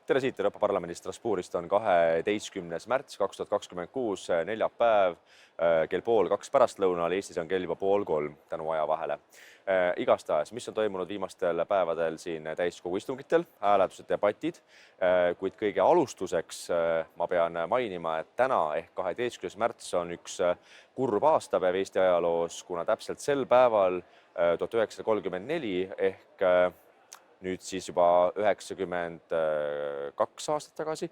Tere siit Euroopa Parlamendi Strasbourgist on 12. märts 2026, neljapäev, kell 1:30 pärastlõunal, Eestis on kell juba 2:30 tänu ajavahele. Igastahes, mis on toimunud viimastel päevadel siin täiskogu istungitel, hääletused, debatid, kuid kõige alustuseks ma pean mainima, et täna ehk 12. märts on üks kurb aastapäev Eesti ajaloos, kuna täpselt sel päeval 1934 ehk nüüd siis juba 92 aastat tagasi,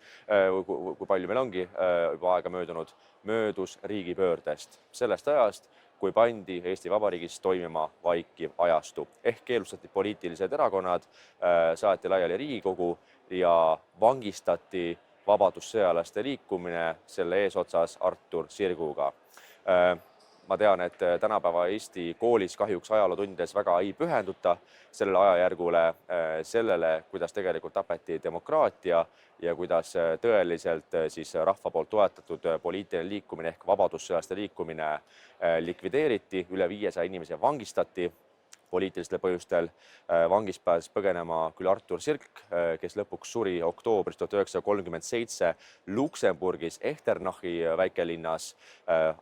kui palju meil ongi juba aega möödus riigipöördest. Sellest ajast, kui pandi Eesti Vabariigis toimima vaikiv ajastu. Ehk keelustati poliitilised erakonnad, saati laiali Riigikogu ja vangistati vabadussõjalaste liikumine selle eesotsas Artur Sirguga. Ma tean, et tänapäeva Eesti koolis kahjuks ajalootundides väga ei pühenduta sellele ajajärgule, sellele, kuidas tegelikult tapeti demokraatia ja kuidas tõeliselt siis rahva poolt toetatud poliitiline liikumine ehk vabadussõjalaste liikumine likvideeriti, üle 500 inimese vangistati poliitilistel põhjustel. Vangist pääses põgenema küll Artur Sirk, kes lõpuks suri oktoobris 1937 Luksemburgis Echternachi väikelinnas.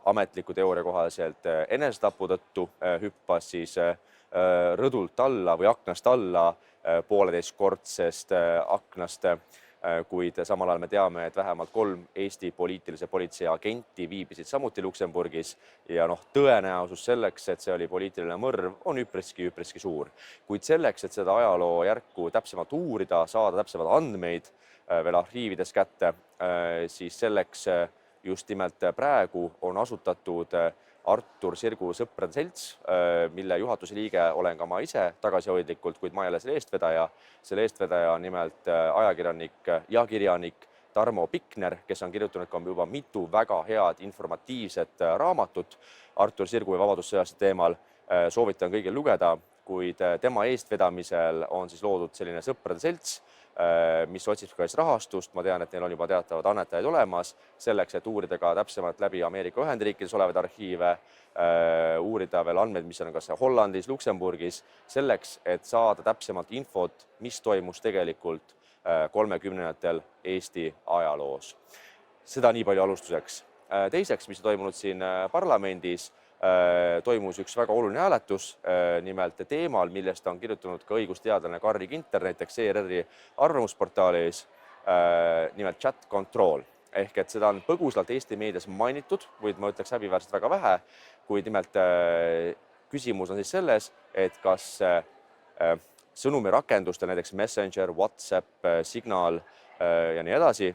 Ametliku teooria kohaselt enesetapu tõttu hüppas siis rõdult alla või aknast alla 1,5-kordsest aknast, kuid samal ajal me teame, et vähemalt 3 Eesti poliitilise politsei agenti viibisid samuti Luksemburgis ja tõenäosus selleks, et see oli poliitiline mõrv, on üpriski suur. Kuid selleks, et seda ajaloo järku täpsemalt uurida, saada täpsemalt andmeid veel arhiivides kätte, siis selleks just nimelt praegu on asutatud Artur Sirgu sõprade selts, mille juhatuse liige olen ka ma ise tagasihoidlikult, kuid ma ei ole selle eestvedaja. Selle eestvedaja on nimelt ajakirjanik ja kirjanik Tarmo Pikner, kes on kirjutanud ka juba mitu väga head informatiivset raamatut Artur Sirgu ja vabadussõjalaste teemal. Soovitan kõigil lugeda, kuid tema eestvedamisel on siis loodud selline sõprade selts, mis otsib ka rahastust. Ma tean, et neil on juba teatavad annetajaid olemas selleks, et uurida ka täpsemalt läbi Ameerika Ühendriikides olevaid arhiive, uurida veel andmeid, mis on kas Hollandis, Luksemburgis, selleks, et saada täpsemalt infot, mis toimus tegelikult 30-ndatel Eesti ajaloos. Seda nii palju alustuseks. Teiseks, mis on toimunud siin parlamendis, toimus üks väga oluline hääletus, nimelt teemal, millest on kirjutanud ka õigusteadlane Carri Ginter, näiteks ERR-i arvamusportaalis, nimelt chat control. Ehk et seda on põgusalt Eesti meedias mainitud, kuid ma ütleks häbiväärselt väga vähe, kuid nimelt küsimus on siis selles, et kas sõnumirakendustel, näiteks Messenger, WhatsApp, Signal ja nii edasi,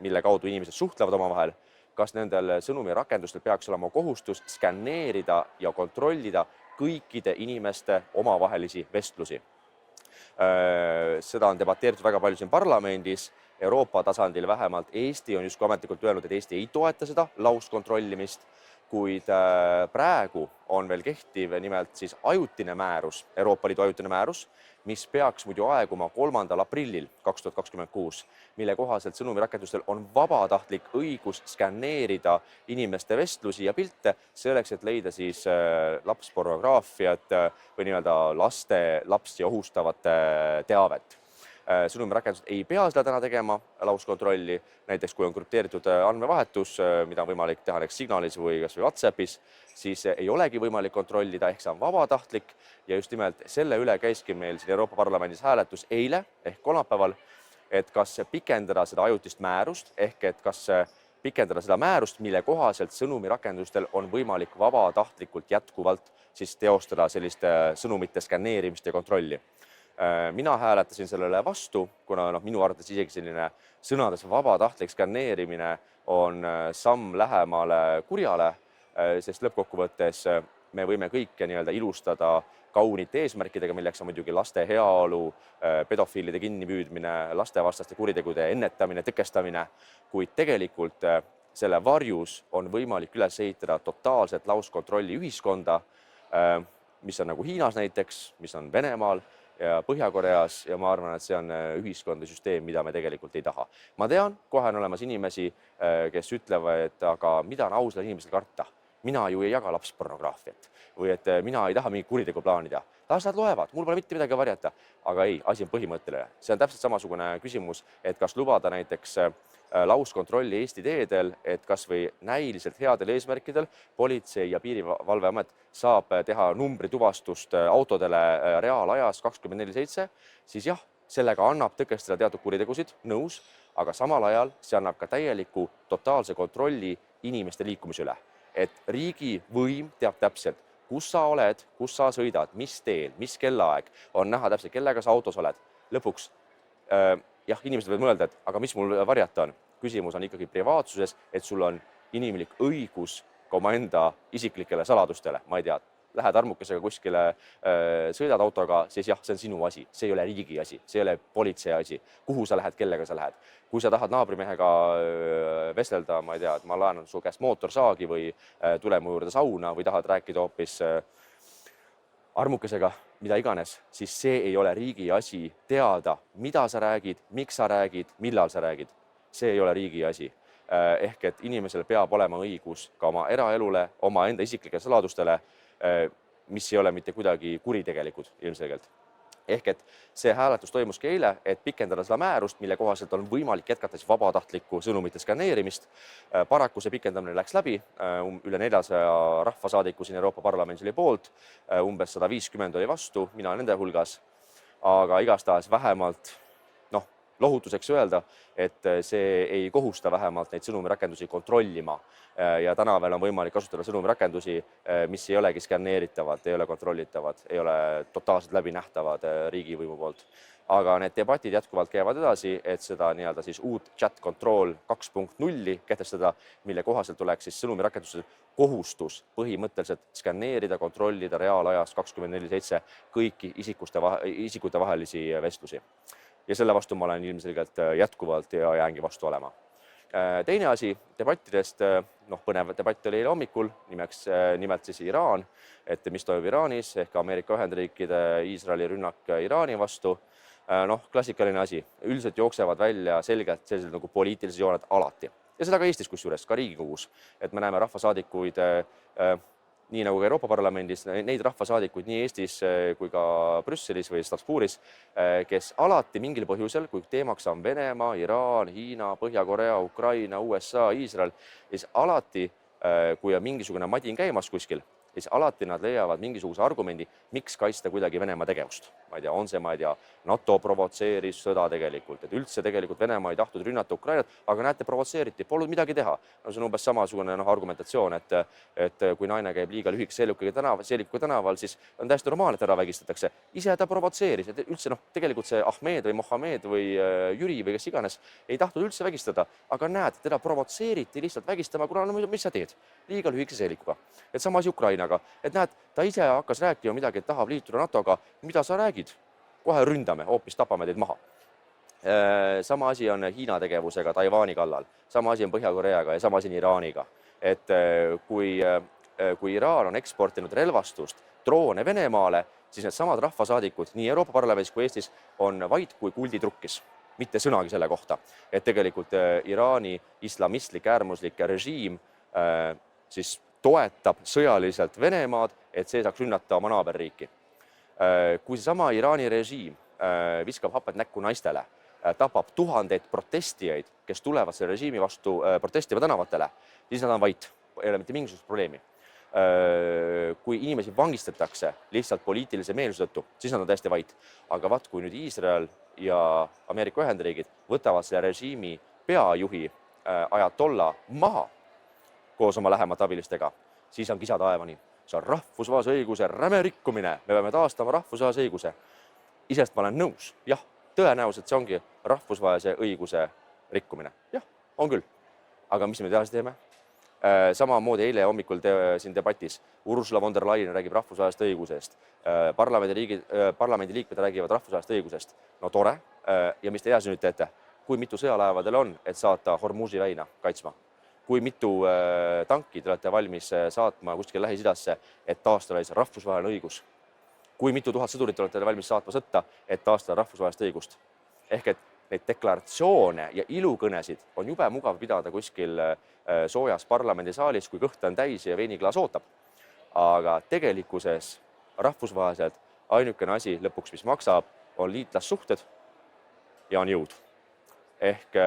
mille kaudu inimesed suhtlevad omavahel, kas nendel sõnumirakendustel peaks olema kohustus skänneerida ja kontrollida kõikide inimeste omavahelisi vestlusi. Seda on debateeritud väga palju siin parlamendis, Euroopa tasandil vähemalt. Eesti on justkui ametlikult öelnud, et Eesti ei toeta seda lauskontrollimist, kuid praegu on veel kehtiv nimelt siis ajutine määrus, Euroopa Liidu ajutine määrus, mis peaks muidu aeguma 3. aprillil 2026, mille kohaselt sõnumirakendustel on vabatahtlik õigus skänneerida inimeste vestlusi ja pilte selleks, et leida siis lapspornograafiat või nii-öelda lapsi ohustavat teavet. Sõnumirakendused ei pea seda täna tegema, lauskontrolli, näiteks kui on krüpteeritud andmevahetus, mida on võimalik teha näiteks Signalis või kas või WhatsAppis, siis ei olegi võimalik kontrollida, ehk see on vabatahtlik ja just nimelt selle üle käiski meil siin Euroopa Parlamendis hääletus eile ehk kolmapäeval, et kas pikendada seda ajutist määrust, ehk et kas pikendada seda määrust, mille kohaselt sõnumirakendustel on võimalik vabatahtlikult jätkuvalt siis teostada sellist sõnumite skänneerimist ja kontrolli. Mina hääletasin sellele vastu, kuna minu arvates isegi selline sõnades vabatahtlik skänneerimine on samm lähemale kurjale, sest lõppkokkuvõttes me võime kõike nii-öelda ilustada kaunite eesmärkidega, milleks on muidugi laste heaolu, pedofiilide kinnipüüdmine, lastevastaste kuritegude ennetamine, tõkestamine, kuid tegelikult selle varjus on võimalik üles ehitada totaalset lauskontrolli ühiskonda, mis on nagu Hiinas näiteks, mis on Venemaal ja Põhja-Koreas ja ma arvan, et see on ühiskonna süsteem, mida me tegelikult ei taha. Ma tean, kohe on olemas inimesi, kes ütlevad, et aga mida on ausal inimesel karta? mina ju ei jaga lapspornograafiat või et mina ei taha mingit kuritegu plaanida. Las nad loevad, mul pole mitte midagi varjata. Aga ei, asi on põhimõtteline. See on täpselt samasugune küsimus, et kas lubada näiteks lauskontrolli Eesti teedel, et kas või näiliselt headel eesmärkidel Politsei- ja Piirivalveamet saab teha numbrituvastust autodele reaalajas 24/7, siis jah, sellega annab tõkestada teatud kuritegusid, nõus, aga samal ajal see annab ka täieliku totaalse kontrolli inimeste liikumise üle. Et riigi võim teab täpselt, kus sa oled, kus sa sõidad, mis teel, mis kellaaeg, on näha täpselt, kellega sa autos oled. Lõpuks, jah, inimesed võivad mõelda, et aga mis mul varjata on? Küsimus on ikkagi privaatsuses, et sul on inimlik õigus ka omaenda isiklikele saladustele. Ma ei tea, lähed armukesega kuskile, sõidad autoga, siis jah, see on sinu asi. See ei ole riigi asi, see ei ole politsei asi. Kuhu sa lähed, kellega sa lähed? Kui sa tahad naabrimehega vestelda, ma ei tea, et ma laenan su käest mootorsaagi või tule mu juurde sauna või tahad rääkida hoopis armukesega, mida iganes, siis see ei ole riigi asi teada, mida sa räägid, miks sa räägid, millal sa räägid. See ei ole riigi asi. Ehk et inimesel peab olema õigus ka oma eraelule, oma enda isiklikele saladustele, mis ei ole mitte kuidagi kuritegelikud ilmselgelt. Ehk et see hääletus toimuski eile, et pikendada seda määrust, mille kohaselt on võimalik jätkata vabatahtlikku sõnumite skaneerimist. Paraku see pikendamine läks läbi, üle 400 rahvasaadiku siin Euroopa Parlamendis oli poolt, umbes 150 oli vastu, mina nende hulgas, aga igastahes vähemalt lohutuseks öelda, et see ei kohusta vähemalt neid sõnumirakendusi kontrollima ja täna veel on võimalik kasutada sõnumirakendusi, mis ei olegi skaneeritavad, ei ole kontrollitavad, ei ole totaalselt läbinähtavad riigivõimu poolt. Aga need debatid jätkuvalt käivad edasi, et seda nii-öelda siis uut chat control 2.0 kehtestada, mille kohaselt tuleks siis sõnumirakendusel kohustus põhimõtteliselt skaneerida, kontrollida reaalajas 24/7 kõiki isikute vahelisi vestlusi. Ja selle vastu ma olen ilmselgelt jätkuvalt ja jäängi vastu olema. Teine asi debattidest, põnev debatt oli eile hommikul, nimelt siis Iraan, et mis toimub Iraanis ehk Ameerika Ühendriikide Iisraeli rünnak Iraani vastu. Klassikaline asi, üldiselt jooksevad välja selgelt sellised nagu poliitilised jooned alati. Ja seda ka Eestis kusjuures, ka Riigikogus, et me näeme rahvasaadikuid nii nagu ka Euroopa Parlamendis, neid rahvasaadikuid nii Eestis kui ka Brüsselis või Strasbourgis, kes alati mingil põhjusel, kui teemaks on Venemaa, Iraan, Hiina, Põhja-Korea, Ukraina, USA, Iisrael, siis alati, kui on mingisugune madin käimas kuskil, siis alati nad leiavad mingisuguse argumendi, miks kaitsta kuidagi Venemaa tegevust. Ma ei tea, on see, NATO provotseeris sõda tegelikult, et üldse tegelikult Venemaa ei tahtnud rünnata Ukrainat, aga näete, provotseeriti, polnud midagi teha. See on umbes samasugune argumentatsioon, et kui naine käib liiga lühikese seelikuga tänaval, siis on täiesti normaalne, et ära vägistatakse. Ise ta provotseeris, et üldse tegelikult see Ahmed või Mohamed või Jüri või kes iganes ei tahtnud üldse vägistada, aga näed, teda provotseeriti lihtsalt vägistama, kuna mis sa teed? Liiga lühikese seelikuga. Et sama asi Ukrainaga, et näed, ta ise hakkas rääkima midagi, et tahab liituda NATO-ga, mida sa räägid? Kohe ründame, hoopis tapame teid maha. Sama asi on Hiina tegevusega Taiwani kallal, sama asi on Põhja-Koreaga ja sama asi on Iraaniga. Et kui Iraan on eksportinud relvastust, droone Venemaale, siis need samad rahvasaadikud nii Euroopa Parlamendis kui Eestis on vaid kui kulditrukkis. Mitte sõnagi selle kohta, et tegelikult Iraani islamistlik äärmuslik režiim siis toetab sõjaliselt Venemaad, et see saaks rünnata oma naaberriiki. Kui see sama Iraani režiim viskab hapet näkku naistele, tapab tuhandeid protestijaid, kes tulevad selle režiimi vastu protestima tänavatele, siis nad on vait, ei ole mitte mingisugust probleemi. Kui inimesi vangistatakse lihtsalt poliitilise meelsuse tõttu, siis nad on täiesti vait. Aga vaat, kui nüüd Iisrael ja Ameerika Ühendriigid võtavad selle režiimi peajuhi ajatolla maha koos oma lähemate abilistega, siis on kisa taevani. See on rahvusvahelise õiguse räme rikkumine. Me peame taastama rahvusvahelise õiguse. Isest ma olen nõus. Jah, tõenäoliselt see ongi rahvusvahelise õiguse rikkumine. Jah, on küll. Aga mis me edasi teeme? Samamoodi eile hommikul siin debatis Ursula von der Leyen räägib rahvusvahelisest õigusest. Parlamendi liikmed räägivad rahvusvahelisest õigusest. No tore. Ja mis te edasi nüüd teete? Kui mitu sõjalaevadel on, et saata Hormuzi väina kaitsma? Kui mitu tanki te olete valmis saatma kuskil Lähis-Idasse, et taastada rahvusvaheline õigus? Kui mitu tuhat sõdurit olete valmis saatma sõtta, et taastada rahvusvahelist õigust? Ehk et neid deklaratsioone ja ilukõnesid on jube mugav pidada kuskil soojas parlamendisaalis, kui kõht on täis ja veiniklaas ootab. Aga tegelikkuses rahvusvaheliselt ainukene asi lõpuks, mis maksab, on liitlassuhted ja on jõud. Ehk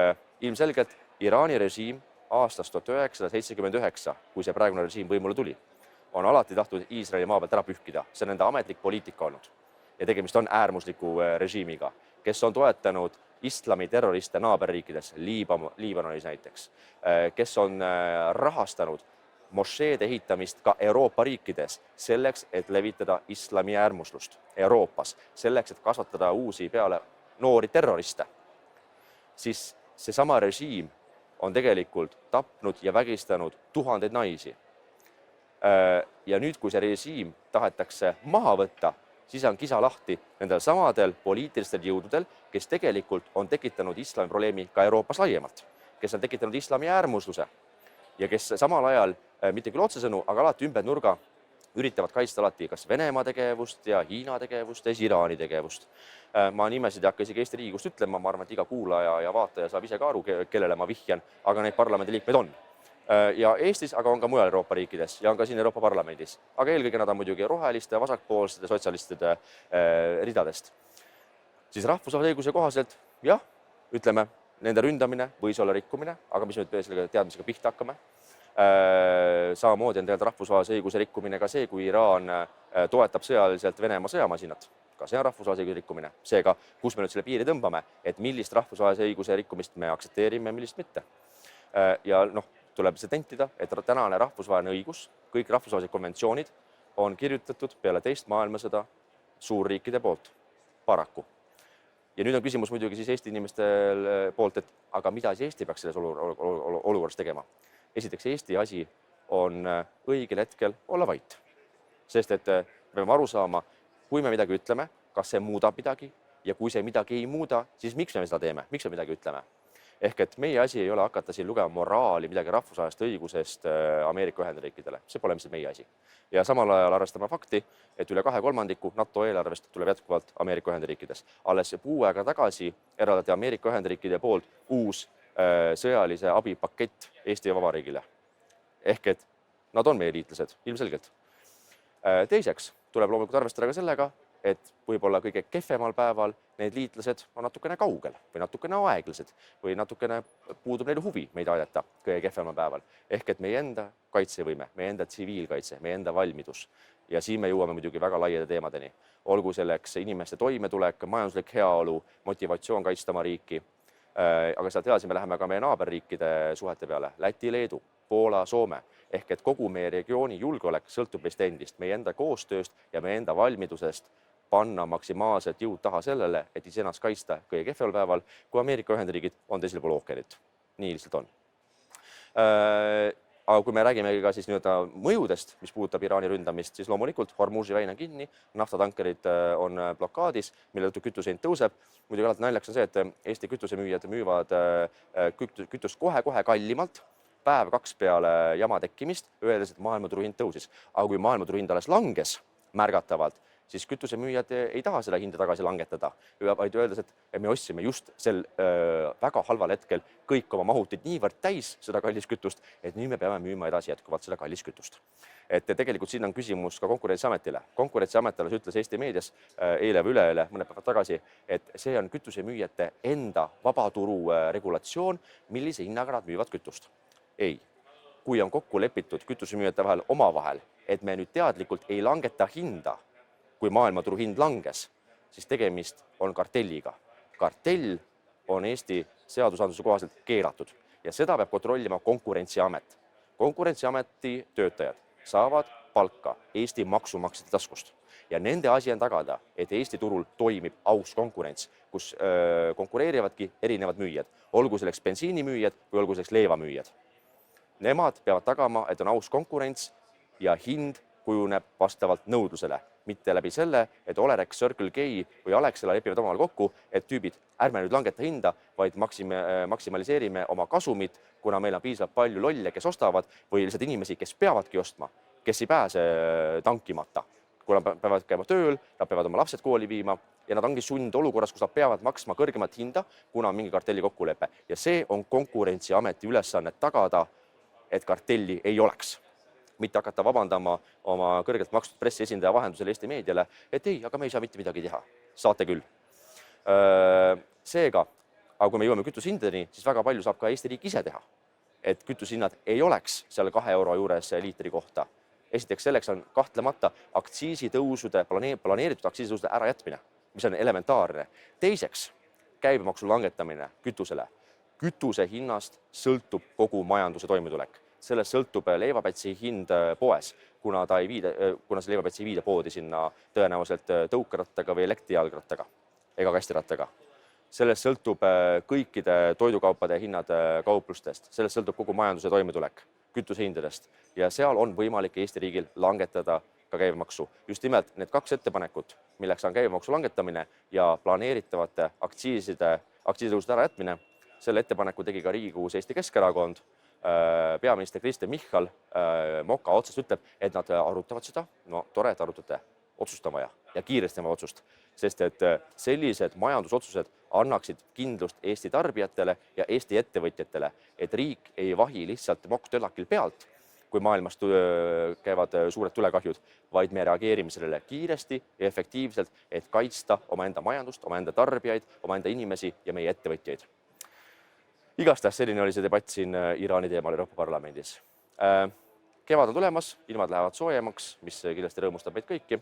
ilmselgelt Iraani režiim aastast 1979, kui see praegune režiim võimule tuli, on alati tahtnud Iisraeli maa pealt ära pühkida. See on nende ametlik poliitika olnud. Ja tegemist on äärmusliku režiimiga, kes on toetanud islami terroriste naaberriikides, Liibanonis näiteks, kes on rahastanud mošeede ehitamist ka Euroopa riikides selleks, et levitada islami äärmuslust Euroopas, selleks, et kasvatada uusi peale noori terroriste. Siis seesama režiim on tegelikult tapnud ja vägistanud tuhandeid naisi. Ja nüüd, kui see režiim tahetakse maha võtta, siis on kisa lahti nendel samadel poliitilistel jõududel, kes tegelikult on tekitanud islami probleemi ka Euroopas laiemalt, kes on tekitanud islami äärmusluse ja kes samal ajal, mitte küll otsesõnu, aga alati ümber nurga üritavad kaitsta alati kas Venemaa tegevust ja Hiina tegevust ja Iraani tegevust. Ma nimesid ei hakka isegi Eesti Riigikogust ütlema, ma arvan, et iga kuulaja ja vaataja saab ise ka aru, kellele ma vihjan, aga neid parlamendiliikmeid on. Ja Eestis, aga on ka mujal Euroopa riikides ja on ka siin Euroopa Parlamendis. Aga eelkõige nad on muidugi roheliste, vasakpoolsete, sotsialistide ridadest. Siis rahvusvahelise õiguse kohaselt, jah, ütleme, nende ründamine võis olla rikkumine, aga mis nüüd selle teadmisega pihta hakkame. Samamoodi on tegelikult rahvusvahelise õiguse rikkumine ka see, kui Iraan toetab sõjaliselt Venemaa sõjamasinat. Ka see on rahvusvahelise õiguse rikkumine. Seega, kus me nüüd selle piiri tõmbame, et millist rahvusvahelise õiguse rikkumist me aktsepteerime ja millist mitte. Ja tuleb see tentida, et tänane rahvusvaheline õigus, kõik rahvusvahelised konventsioonid on kirjutatud peale teist maailmasõda suurriikide poolt, paraku. Ja nüüd on küsimus muidugi siis Eesti inimestel poolt, et aga mida siis Eesti peaks selles olukorras tegema? Esiteks, Eesti asi on õigel hetkel olla vait. Sest et me peame aru saama, kui me midagi ütleme, kas see muudab midagi ja kui see midagi ei muuda, siis miks me seda teeme, miks me midagi ütleme? Ehk et meie asi ei ole hakata siin lugema moraali midagi rahvusvahelist õigusest Ameerika Ühendriikidele. See pole mis meie asi. Ja samal ajal arvestame fakti, et üle 2/3 NATO eelarvest tuleb jätkuvalt Ameerika Ühendriikides. Alles kuu aega tagasi eraldati Ameerika Ühendriikide poolt uus sõjalise abipakett Eesti Vabariigile. Ehk et nad on meie liitlased, ilmselgelt. Teiseks tuleb loomulikult arvestada ka sellega, et võib-olla kõige kehvemal päeval need liitlased on natukene kaugel või natukene aeglased või natukene puudub neil huvi meid aidata kõige kehvemal päeval. Ehk et meie enda kaitsevõime, meie enda tsiviilkaitse, meie enda valmidus. Ja siin me jõuame muidugi väga laiade teemadeni. Olgu selleks inimeste toimetulek, majanduslik heaolu, motivatsioon kaitsta oma riiki. Aga sealt edasi me läheme ka meie naaberriikide suhete peale. Läti, Leedu, Poola, Soome. Ehk et kogu meie regiooni julgeolek sõltub meist endist, meie enda koostööst ja meie enda valmidusest panna maksimaalselt jõud taha sellele, et iseennast kaitsta kõige kehvemal päeval, kui Ameerika Ühendriigid on teisel pool ookeanit. Nii lihtsalt on. Aga kui me räägime ka siis mõjudest, mis puudutab Iraani ründamist, siis loomulikult Hormuzi väina kinni, naftatankerid on blokaadis, mille tõttu kütuse hind tõuseb. Muidugi alati naljaks on see, et Eesti kütusemüüjad müüvad kütust kohe kallimalt, päev 2 peale jama tekkimist, öeldes, et maailmaturuhind tõusis. Aga kui maailmaturuhind alles langes märgatavalt, siis kütusemüüjad ei taha seda hinda tagasi langetada, vaid öeldes, et me ostsime just sel väga halval hetkel kõik oma mahutid niivõrd täis seda kallis kütust, et nüüd me peame müüma edasi jätkuvalt seda kallis kütust. Et tegelikult siin on küsimus ka Konkurentsiametile. Konkurentsiamet alles ütles Eesti meedias eile või üleeile, mõned päevad tagasi, et see on kütusemüüjate enda vabaturu regulatsioon, millise hinnaga nad müüvad kütust. Ei, kui on kokku lepitud kütusemüüjate vahel omavahel, et me nüüd teadlikult ei langeta hinda, kui maailmaturu hind langes, siis tegemist on kartelliga. Kartell on Eesti seadusandluse kohaselt keelatud ja seda peab kontrollima Konkurentsiamet. Konkurentsiameti töötajad saavad palka Eesti maksumaksjate taskust ja nende asi on tagada, et Eesti turul toimib aus konkurents, kus konkureerivadki erinevad müüjad, olgu selleks bensiinimüüjad või olgu selleks leevamüüjad. Nemad peavad tagama, et on aus konkurents ja hind kujuneb vastavalt nõudlusele, mitte läbi selle, et Olerex, Circle K või Alexela lepivad omavahel kokku, et tüübid, ärme nüüd langeta hinda, vaid maksimaliseerime oma kasumit, kuna meil on piisavalt palju lolle, kes ostavad, või lihtsalt inimesi, kes peavadki ostma, kes ei pääse tankimata. Kuna nad peavad käima tööl, nad peavad oma lapsed kooli viima, ja nad ongi sundolukorras, kus nad peavad maksma kõrgemat hinda, kuna on mingi kartelli kokkulepe. Ja see on Konkurentsiameti ülesanne tagada, et kartelli ei oleks. Mitte hakata vabandama oma kõrgelt makstud pressiesindaja vahendusel Eesti meediale, et ei, aga me ei saa mitte midagi teha. Saate küll. Seega, aga kui me jõuame kütusehindadeni, siis väga palju saab ka Eesti riik ise teha, et kütusehinnad ei oleks seal 2 euro juures liitri kohta. Esiteks selleks on kahtlemata planeeritud aktsiisitõusude ärajätmine, mis on elementaarne. Teiseks, käibemaksu langetamine kütusele. Kütuse hinnast sõltub kogu majanduse toimetulek. Sellest sõltub leivapätsi hind poes, kuna see leivapäts ei viida poodi sinna tõenäoliselt tõukerattaga või elektrijalgrattaga ega kastirattaga. Sellest sõltub kõikide toidukaupade hinnad kauplustest. Sellest sõltub kogu majanduse toimetulek kütusehindadest ja seal on võimalik Eesti riigil langetada ka käibemaksu. Just nimelt need 2 ettepanekut, milleks on käibemaksu langetamine ja planeeritavate aktsiisitõusude ärajätmine, selle ettepaneku tegi ka Riigikogus Eesti Keskerakond. Peaminister Kristen Michal Moka otsast ütleb, et nad arutavad seda. No tore, et arutate, otsustama ja kiiresti oma otsust, sest et sellised majandusotsused annaksid kindlust Eesti tarbijatele ja Eesti ettevõtjatele, et riik ei vahi lihtsalt mokk-tölakil pealt, kui maailmas käivad suured tulekahjud, vaid me reageerime sellele kiiresti ja efektiivselt, et kaitsta omaenda majandust, omaenda tarbijaid, omaenda inimesi ja meie ettevõtjaid. Igastahes selline oli see debatt siin Iraani teemal Euroopa Parlamendis. Kevad on tulemas, ilmad lähevad soojemaks, mis kindlasti rõõmustab meid kõiki,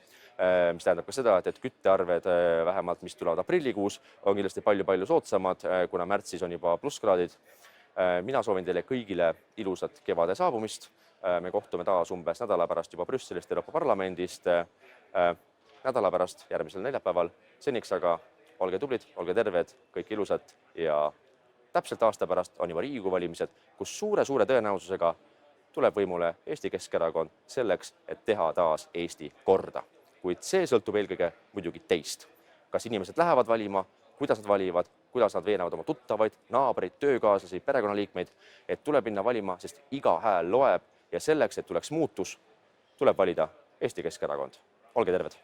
mis tähendab ka seda, et küttearved vähemalt, mis tulevad aprillikuus, on kindlasti palju soodsamad, kuna märtsis on juba plusskraadid. Mina soovin teile kõigile ilusat kevade saabumist. Me kohtume taas umbes nädala pärast juba Brüsselist Euroopa Parlamendist. Nädala pärast, järgmisel neljapäeval. Seniks aga olge tublid, olge terved, kõik ilusad ja täpselt aasta pärast on juba Riigikogu valimised, kus suure tõenäosusega tuleb võimule Eesti Keskerakond selleks, et teha taas Eesti korda. Kuid see sõltub eelkõige muidugi teist. Kas inimesed lähevad valima, kuidas nad valivad, kuidas nad veenavad oma tuttavaid, naabreid, töökaaslasi, perekonnaliikmeid, et tuleb minna valima, sest iga hääl loeb ja selleks, et tuleks muutus, tuleb valida Eesti Keskerakond. Olge terved!